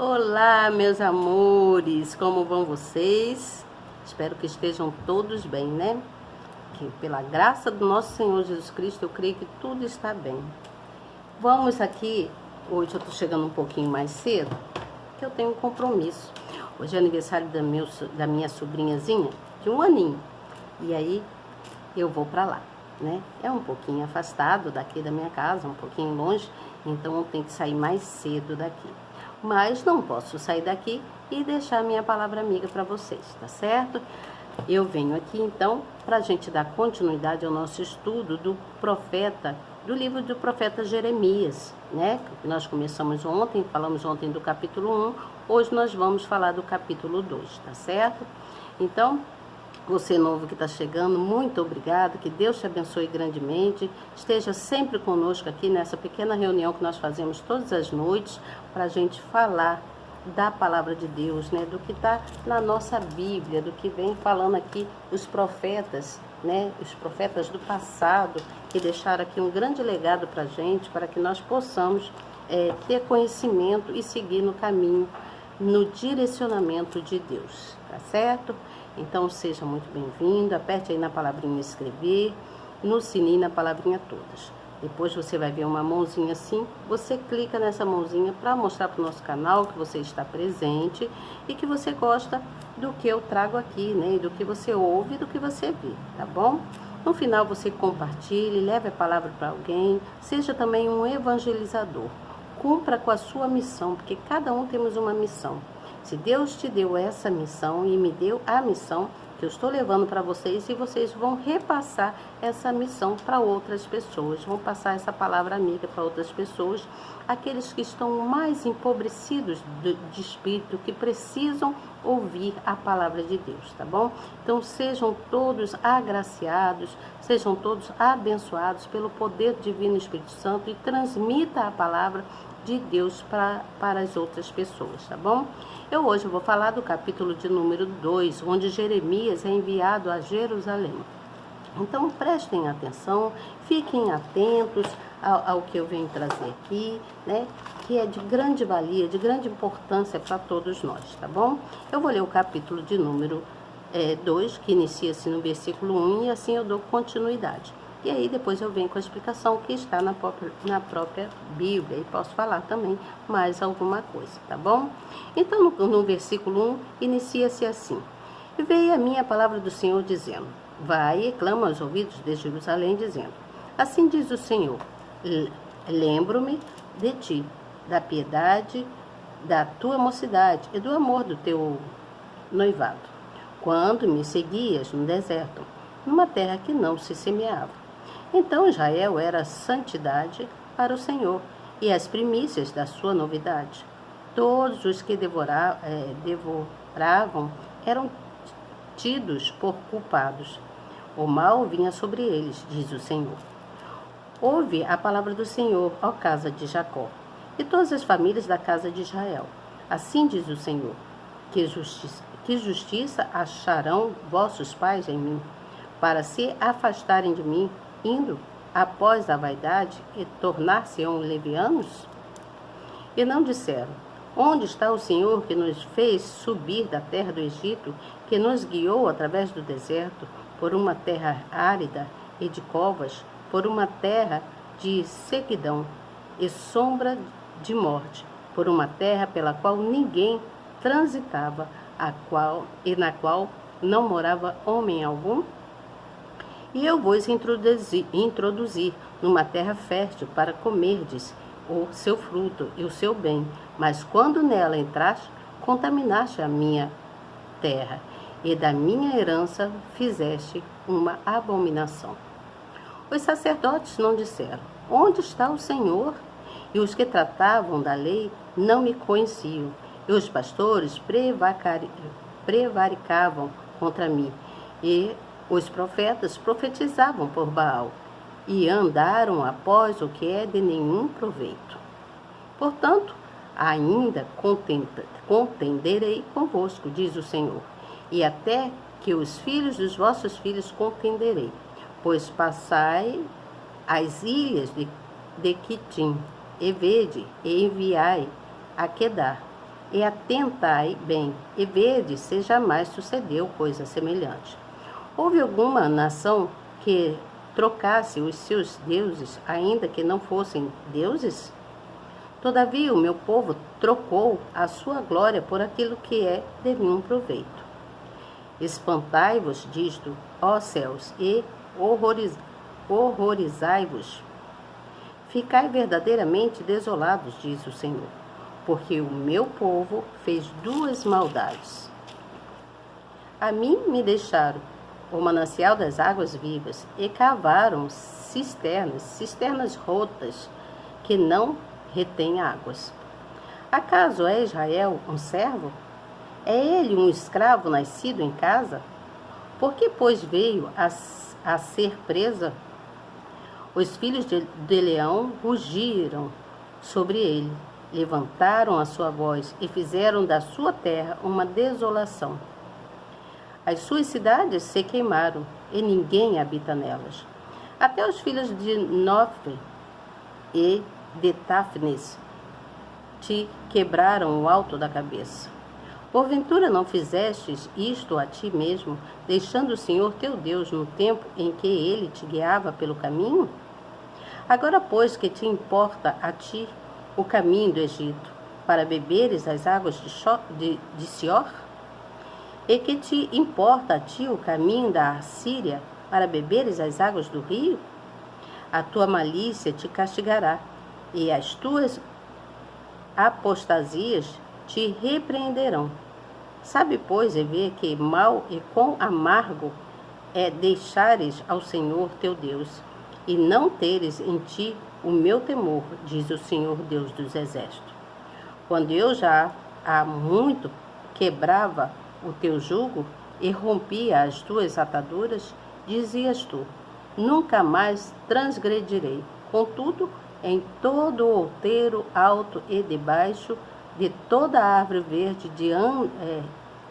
Olá, meus amores, como vão vocês? Espero que estejam todos bem, né? Que pela graça do nosso Senhor Jesus Cristo, eu creio que tudo está bem. Vamos aqui, hoje eu tô chegando um pouquinho mais cedo, que eu tenho um compromisso. Hoje é aniversário da minha sobrinhazinha, de 1 aninho, e aí eu vou para lá, né? É um pouquinho afastado daqui da minha casa, um pouquinho longe, então eu tenho que sair mais cedo daqui. Mas não posso sair daqui e deixar minha palavra amiga para vocês, tá certo? Eu venho aqui então para a gente dar continuidade ao nosso estudo do livro do profeta Jeremias, né? Que nós começamos ontem, falamos ontem do capítulo 1, hoje nós vamos falar do capítulo 2, tá certo? Então, você novo que está chegando, muito obrigada, que Deus te abençoe grandemente, esteja sempre conosco aqui nessa pequena reunião que nós fazemos todas as noites, para a gente falar da palavra de Deus, né, do que está na nossa Bíblia, do que vem falando aqui os profetas, né, os profetas do passado, que deixaram aqui um grande legado para a gente, para que nós possamos ter conhecimento e seguir no caminho, no direcionamento de Deus, tá certo? Então, seja muito bem-vindo, aperte aí na palavrinha inscrever, no sininho na palavrinha todas. Depois você vai ver uma mãozinha assim, você clica nessa mãozinha para mostrar para o nosso canal que você está presente e que você gosta do que eu trago aqui, né? E do que você ouve e do que você vê, tá bom? No final você compartilhe, leve a palavra para alguém, seja também um evangelizador. Cumpra com a sua missão, porque cada um temos uma missão. Se Deus te deu essa missão e me deu a missão que eu estou levando para vocês, e vocês vão repassar essa missão para outras pessoas, vão passar essa palavra amiga para outras pessoas, aqueles que estão mais empobrecidos de espírito, que precisam ouvir a palavra de Deus, tá bom? Então sejam todos agraciados, sejam todos abençoados pelo poder divino Espírito Santo e transmita a palavra de Deus para as outras pessoas, tá bom? Eu hoje vou falar do capítulo de número 2, onde Jeremias é enviado a Jerusalém. Então prestem atenção, fiquem atentos ao que eu venho trazer aqui, né? Que é de grande valia, de grande importância para todos nós, tá bom? Eu vou ler o capítulo de número 2, que inicia-se no versículo 1, e assim eu dou continuidade. E aí depois eu venho com a explicação que está na própria Bíblia, e posso falar também mais alguma coisa, tá bom? Então no versículo 1 inicia-se assim: veio a minha palavra do Senhor dizendo, vai e clama aos ouvidos de Jerusalém dizendo, assim diz o Senhor, lembro-me de ti, da piedade da tua mocidade e do amor do teu noivado, quando me seguias no deserto, numa terra que não se semeava. Então Israel era santidade para o Senhor, e as primícias da sua novidade. Todos os que devoravam eram tidos por culpados. O mal vinha sobre eles, diz o Senhor. Ouve a palavra do Senhor, ó casa de Jacó, e todas as famílias da casa de Israel. Assim diz o Senhor, que justiça acharão vossos pais em mim, para se afastarem de mim, indo após a vaidade e tornar-se-ão levianos? E não disseram, onde está o Senhor que nos fez subir da terra do Egito, que nos guiou através do deserto, por uma terra árida e de covas, por uma terra de sequidão e sombra de morte, por uma terra pela qual ninguém transitava, na qual não morava homem algum? E eu vos introduzir numa terra fértil para comerdes o seu fruto e o seu bem. Mas quando nela entraste, contaminaste a minha terra, e da minha herança fizeste uma abominação. Os sacerdotes não disseram, onde está o Senhor? E os que tratavam da lei não me conheciam. E os pastores prevaricavam contra mim. E os profetas profetizavam por Baal e andaram após o que é de nenhum proveito. Portanto, ainda contenderei convosco, diz o Senhor, e até que os filhos dos vossos filhos contenderei, pois passai as ilhas de Quitim, e vede, e enviai a Quedar, e atentai bem, e vede se jamais sucedeu coisa semelhante. Houve alguma nação que trocasse os seus deuses, ainda que não fossem deuses? Todavia o meu povo trocou a sua glória por aquilo que é de nenhum proveito. Espantai-vos disto, ó céus, e horrorizai-vos. Ficai verdadeiramente desolados, diz o Senhor, porque o meu povo fez duas maldades. A mim me deixaram o manancial das águas vivas e cavaram cisternas rotas que não retêm águas. Acaso é Israel um servo? É ele um escravo nascido em casa? Por que, pois, veio a ser presa? Os filhos de leão rugiram sobre ele, levantaram a sua voz e fizeram da sua terra uma desolação. As suas cidades se queimaram e ninguém habita nelas. Até os filhos de Nofe e de Táfnis te quebraram o alto da cabeça. Porventura não fizestes isto a ti mesmo, deixando o Senhor teu Deus no tempo em que ele te guiava pelo caminho? Agora, pois, que te importa a ti o caminho do Egito, para beberes as águas de Sior? E que te importa a ti o caminho da Assíria, para beberes as águas do rio? A tua malícia te castigará, e as tuas apostasias te repreenderão. Sabe, pois, e vê que mal e quão amargo é deixares ao Senhor teu Deus, e não teres em ti o meu temor, diz o Senhor Deus dos exércitos. Quando eu já há muito quebrava o teu jugo e rompia as tuas ataduras, dizias tu, nunca mais transgredirei. Contudo, em todo o outeiro alto e debaixo de toda a árvore verde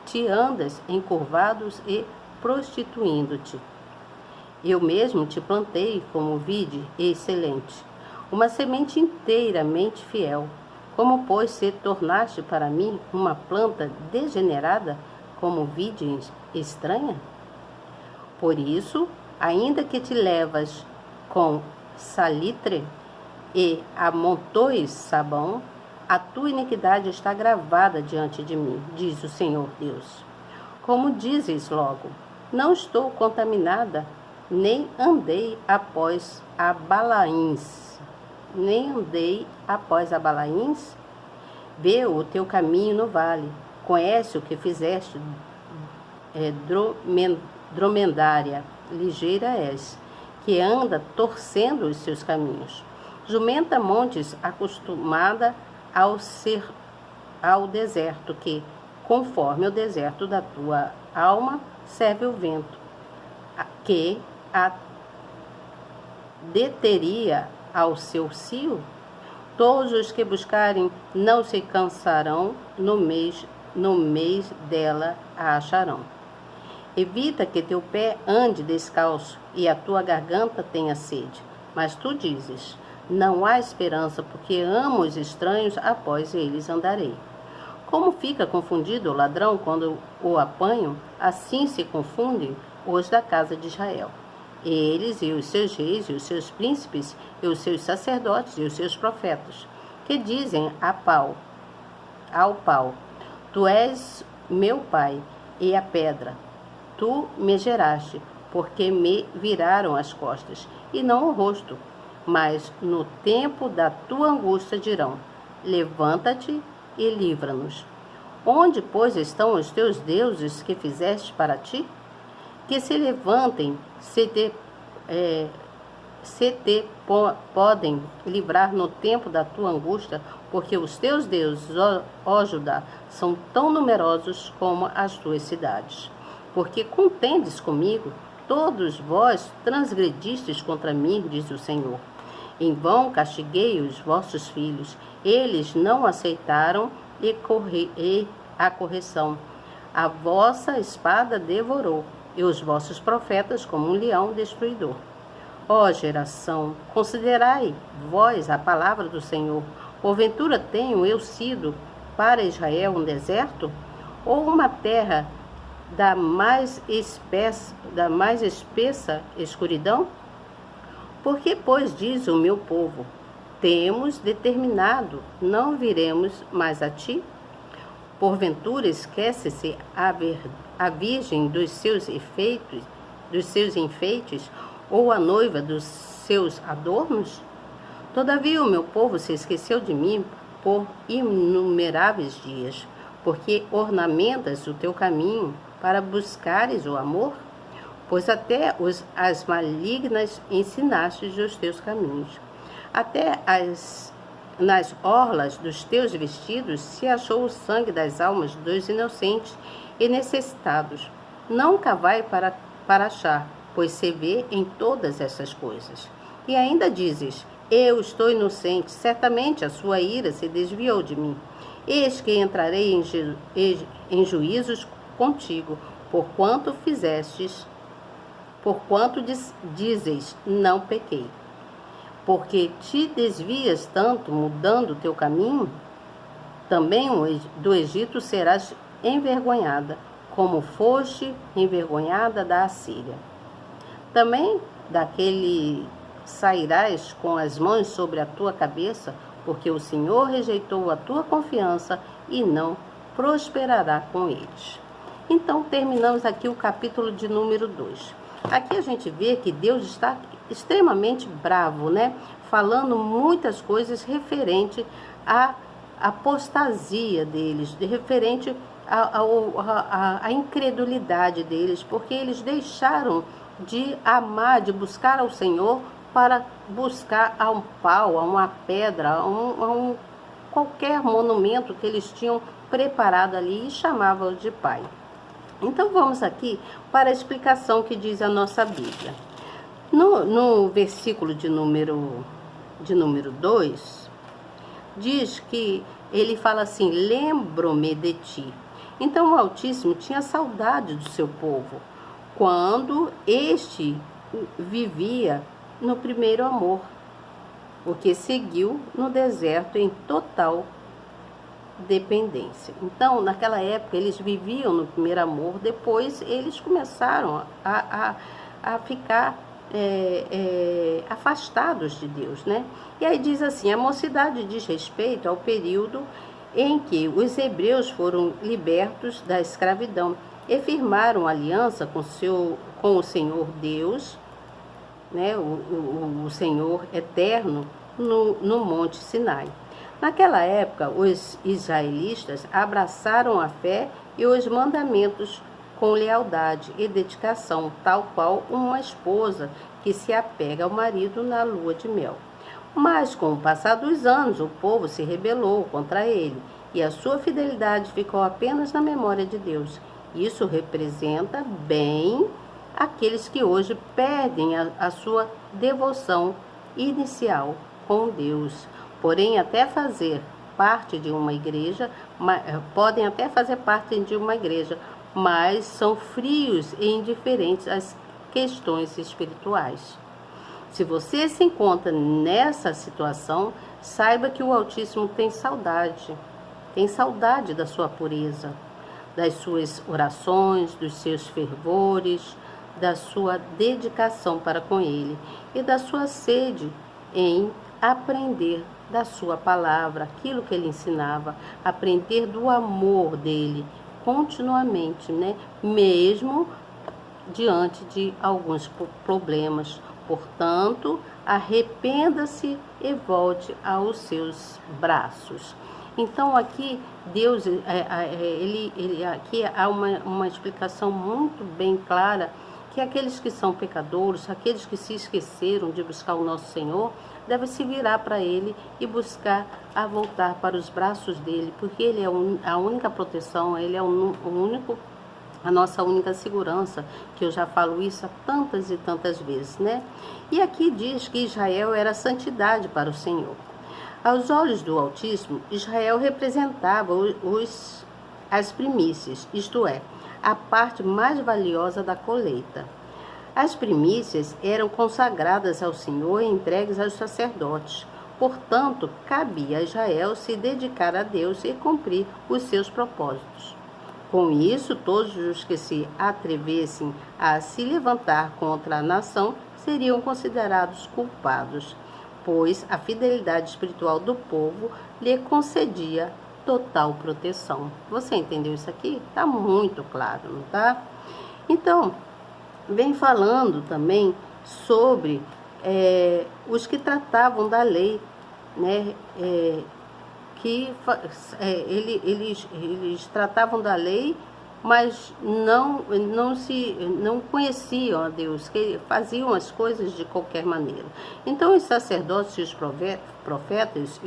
te andas encurvados e prostituindo-te. Eu mesmo te plantei como vide excelente, uma semente inteiramente fiel. Como, pois, se tornaste para mim uma planta degenerada, como vide estranha? Por isso, ainda que te levas com salitre e amontoes sabão, a tua iniquidade está gravada diante de mim, diz o Senhor Deus. Como dizes logo, não estou contaminada, nem andei após a Balaíns. Vê o teu caminho no vale, conhece o que fizeste, dromedária, ligeira és, que anda torcendo os seus caminhos. Jumenta montes acostumada ao deserto, que, conforme o deserto da tua alma, serve o vento, que a deteria ao seu cio. Todos os que buscarem não se cansarão, no mês dela a acharão. Evita que teu pé ande descalço e a tua garganta tenha sede. Mas tu dizes, não há esperança, porque amo os estranhos, após eles andarei. Como fica confundido o ladrão quando o apanham, assim se confundem os da casa de Israel. Eles e os seus reis, e os seus príncipes, e os seus sacerdotes, e os seus profetas, que dizem ao pau, tu és meu pai, e a pedra, tu me geraste, porque me viraram as costas, e não o rosto. Mas no tempo da tua angústia dirão, levanta-te e livra-nos. Onde, pois, estão os teus deuses que fizeste para ti? Que se levantem, se te podem livrar no tempo da tua angústia, porque os teus deuses, ó Judá, são tão numerosos como as tuas cidades. Porque contendes comigo, todos vós transgredistes contra mim, diz o Senhor. Em vão castiguei os vossos filhos, eles não aceitaram a correção. A vossa espada devorou, e os vossos profetas como um leão destruidor. Ó geração, considerai vós a palavra do Senhor. Porventura tenho eu sido para Israel um deserto? Ou uma terra da mais espessa escuridão? Porque, pois, diz o meu povo, temos determinado, não viremos mais a ti? Porventura esquece-se a virgem dos seus enfeites, ou a noiva dos seus adornos? Todavia o meu povo se esqueceu de mim por inumeráveis dias, porque ornamentas o teu caminho para buscares o amor? Pois até as malignas ensinastes os teus caminhos. Até nas orlas dos teus vestidos se achou o sangue das almas dos inocentes e necessitados. Não cavai para achar, pois se vê em todas essas coisas. E ainda dizes, eu estou inocente, certamente a sua ira se desviou de mim. Eis que entrarei em juízos contigo, porquanto dizes, não pequei. Porque te desvias tanto, mudando o teu caminho, também do Egito serás envergonhada, como foste envergonhada da Assíria. Também daquele sairás com as mãos sobre a tua cabeça, porque o Senhor rejeitou a tua confiança e não prosperará com eles. Então, terminamos aqui o capítulo de número 2. Aqui a gente vê que Deus está extremamente bravo, né? Falando muitas coisas referente à apostasia deles, referente à incredulidade deles, porque eles deixaram de amar, de buscar ao Senhor para buscar a um pau, a uma pedra, a qualquer monumento que eles tinham preparado ali e chamavam de pai. Então vamos aqui para a explicação que diz a nossa Bíblia. No versículo de número 2, diz que ele fala assim, lembro-me de ti. Então o Altíssimo tinha saudade do seu povo, quando este vivia no primeiro amor, o que seguiu no deserto em total dependência. Então, naquela época, eles viviam no primeiro amor, depois eles começaram a ficar afastados de Deus, né? E aí diz assim, a mocidade diz respeito ao período em que os hebreus foram libertos da escravidão e firmaram aliança com o Senhor Deus, né? O Senhor eterno, no Monte Sinai. Naquela época, os israelitas abraçaram a fé e os mandamentos com lealdade e dedicação, tal qual uma esposa que se apega ao marido na lua de mel. Mas, com o passar dos anos, o povo se rebelou contra ele, e a sua fidelidade ficou apenas na memória de Deus. Isso representa bem aqueles que hoje perdem a sua devoção inicial com Deus. Porém, até fazer parte de uma igreja, podem até fazer parte de uma igreja, mas são frios e indiferentes às questões espirituais. Se você se encontra nessa situação, saiba que o Altíssimo tem saudade da sua pureza, das suas orações, dos seus fervores, da sua dedicação para com Ele e da sua sede em aprender da sua palavra, aquilo que ele ensinava, aprender do amor dele continuamente, né? Mesmo diante de alguns problemas. Portanto, arrependa-se e volte aos seus braços. Então aqui Deus, aqui há uma explicação muito bem clara, que aqueles que são pecadores, aqueles que se esqueceram de buscar o nosso Senhor, devem se virar para Ele e buscar a voltar para os braços dele, porque Ele é a única proteção, Ele é a nossa única segurança, que eu já falo isso há tantas e tantas vezes, né? E aqui diz que Israel era santidade para o Senhor. Aos olhos do Altíssimo, Israel representava as primícias, isto é, a parte mais valiosa da colheita. As primícias eram consagradas ao Senhor e entregues aos sacerdotes, Portanto, cabia a Israel se dedicar a Deus e cumprir os seus propósitos. Com isso, todos os que se atrevessem a se levantar contra a nação seriam considerados culpados, pois a fidelidade espiritual do povo lhe concedia total proteção. Você entendeu isso aqui? Está muito claro, não está? Então, vem falando também sobre os que tratavam da lei, né? Eles tratavam da lei, mas não conheciam a Deus, que faziam as coisas de qualquer maneira. Então os sacerdotes e os profetas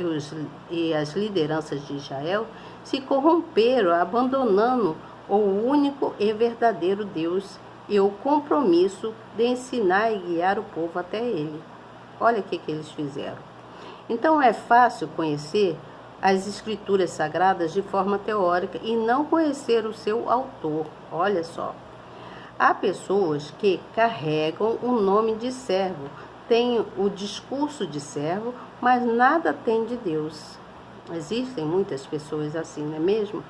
e as lideranças de Israel se corromperam, abandonando o único e verdadeiro Deus e o compromisso de ensinar e guiar o povo até ele. Olha o que eles fizeram. Então é fácil conhecer as escrituras sagradas de forma teórica e não conhecer o seu autor. Olha só. Há pessoas que carregam o nome de servo, têm o discurso de servo, mas nada têm de Deus. Existem muitas pessoas assim, não é mesmo?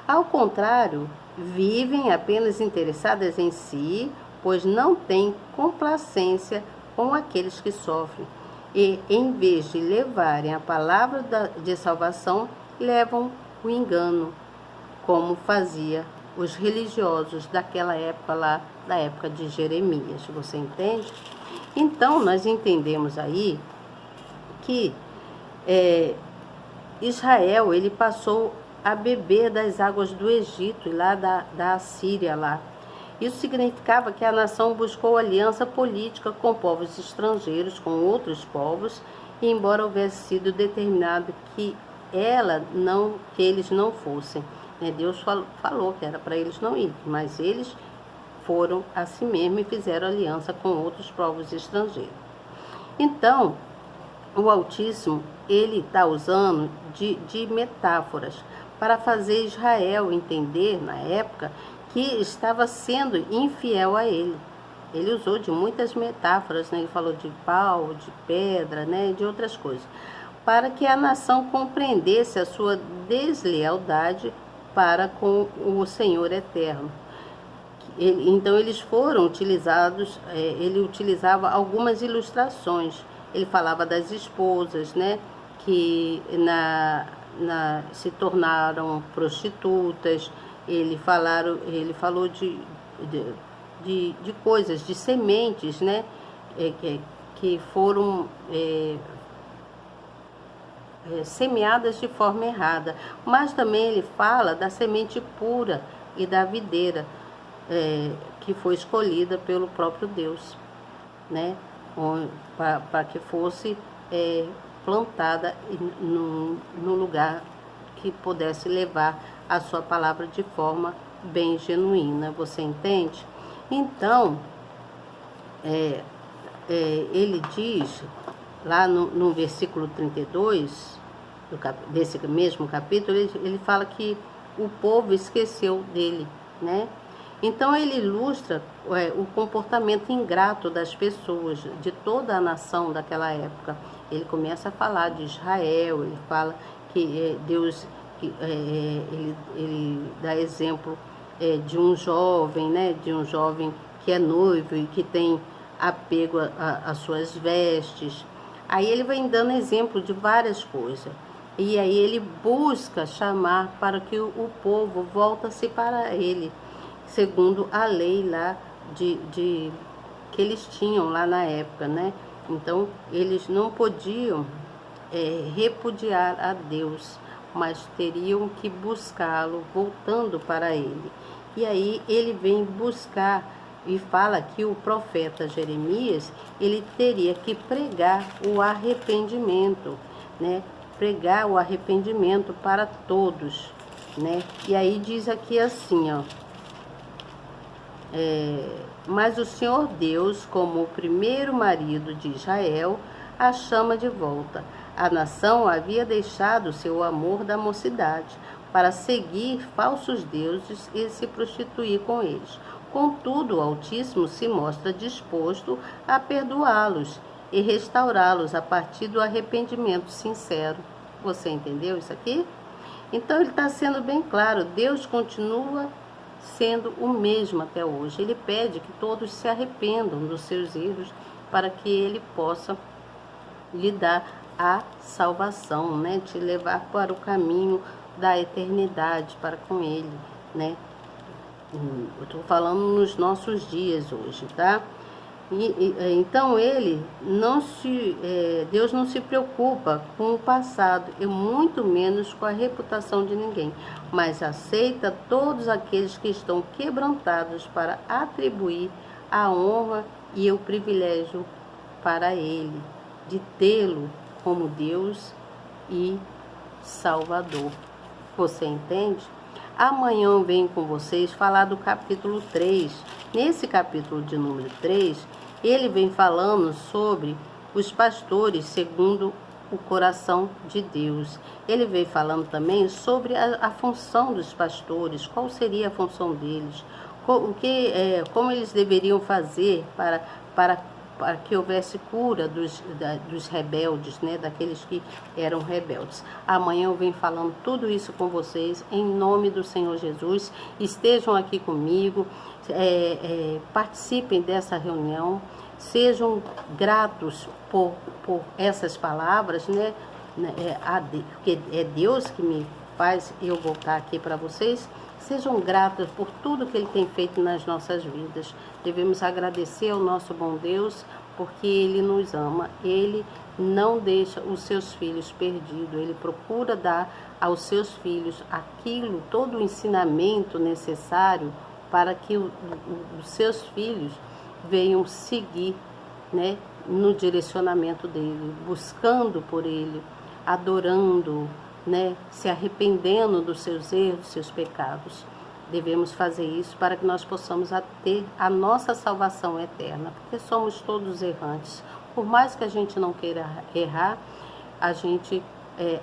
Ao contrário, vivem apenas interessadas em si, pois não têm complacência com aqueles que sofrem. E, em vez de levarem a palavra de salvação, levam o engano, como fazia os religiosos daquela época lá, da época de Jeremias. Você entende? Então, nós entendemos aí que Israel, ele passou a beber das águas do Egito, lá da Assíria lá. Isso significava que a nação buscou aliança política com povos estrangeiros, com outros povos, e embora houvesse sido determinado que eles não fossem, né? Deus falou que era para eles não ir, mas eles foram assim mesmo e fizeram aliança com outros povos estrangeiros. Então, o Altíssimo, ele está usando de metáforas para fazer Israel entender, na época, que estava sendo infiel a ele. Ele usou de muitas metáforas, né? Ele falou de pau, de pedra, né? De outras coisas, para que a nação compreendesse a sua deslealdade para com o Senhor eterno. Então eles foram utilizados, ele utilizava algumas ilustrações. Ele falava das esposas, né? Que se tornaram prostitutas. Ele falou de coisas, de sementes, né? Que foram semeadas de forma errada. Mas também ele fala da semente pura e da videira, que foi escolhida pelo próprio Deus, né? Para que fosse plantada no lugar que pudesse levar a sua palavra de forma bem genuína. Você entende? Então, ele diz, lá no versículo 32, desse mesmo capítulo, ele fala que o povo esqueceu dele, né? Então, ele ilustra o comportamento ingrato das pessoas, de toda a nação daquela época. Ele começa a falar de Israel, ele fala que Deus... ele dá exemplo de um jovem, né? De um jovem que é noivo e que tem apego às suas vestes. Aí ele vai dando exemplo de várias coisas. E aí ele busca chamar para que o povo volta-se para ele, segundo a lei lá que eles tinham lá na época, né? Então, eles não podiam repudiar a Deus, mas teriam que buscá-lo voltando para ele. E aí ele vem buscar e fala que o profeta Jeremias, ele teria que pregar o arrependimento, né? Pregar o arrependimento para todos, né? E aí diz aqui assim, ó. Mas o Senhor Deus, como o primeiro marido de Israel, a chama de volta. A nação havia deixado seu amor da mocidade para seguir falsos deuses e se prostituir com eles. Contudo, o Altíssimo se mostra disposto a perdoá-los e restaurá-los a partir do arrependimento sincero. Você entendeu isso aqui? Então ele está sendo bem claro, Deus continua sendo o mesmo até hoje. Ele pede que todos se arrependam dos seus erros para que ele possa lhe dar a salvação, né? Te levar para o caminho da eternidade para com ele, né? Eu estou falando nos nossos dias hoje, tá? Então Deus não se preocupa com o passado e muito menos com a reputação de ninguém, mas aceita todos aqueles que estão quebrantados para atribuir a honra e o privilégio para Ele, de tê-lo como Deus e Salvador. Você entende? Amanhã eu venho com vocês falar do capítulo 3. Nesse capítulo de número 3, ele vem falando sobre os pastores segundo o coração de Deus. Ele vem falando também sobre a função dos pastores, qual seria a função deles, como eles deveriam fazer para que houvesse cura dos rebeldes, né, daqueles que eram rebeldes. Amanhã eu venho falando tudo isso com vocês, em nome do Senhor Jesus. Estejam aqui comigo, participem dessa reunião, sejam gratos por essas palavras, né, porque é Deus que me faz eu voltar aqui para vocês. Sejam gratos por tudo que Ele tem feito nas nossas vidas. Devemos agradecer ao nosso bom Deus, porque Ele nos ama. Ele não deixa os seus filhos perdidos. Ele procura dar aos seus filhos todo o ensinamento necessário para que os seus filhos venham seguir, né, no direcionamento dele, buscando por Ele, adorando, né, se arrependendo dos seus erros, dos seus pecados. Devemos fazer isso para que nós possamos ter a nossa salvação eterna, porque somos todos errantes. Por mais que a gente não queira errar, a gente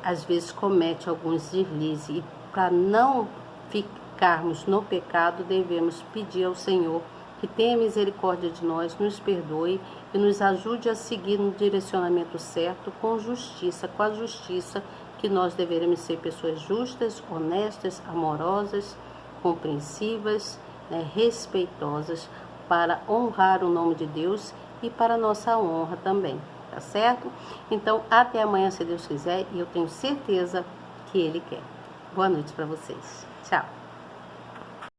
às vezes comete alguns deslizes, e para não ficarmos no pecado, devemos pedir ao Senhor que tenha misericórdia de nós, nos perdoe e nos ajude a seguir no direcionamento certo, com justiça, com a justiça que nós deveremos ser pessoas justas, honestas, amorosas, compreensivas, né, respeitosas, para honrar o nome de Deus e para a nossa honra também, tá certo? Então, até amanhã, se Deus quiser, e eu tenho certeza que Ele quer. Boa noite para vocês. Tchau.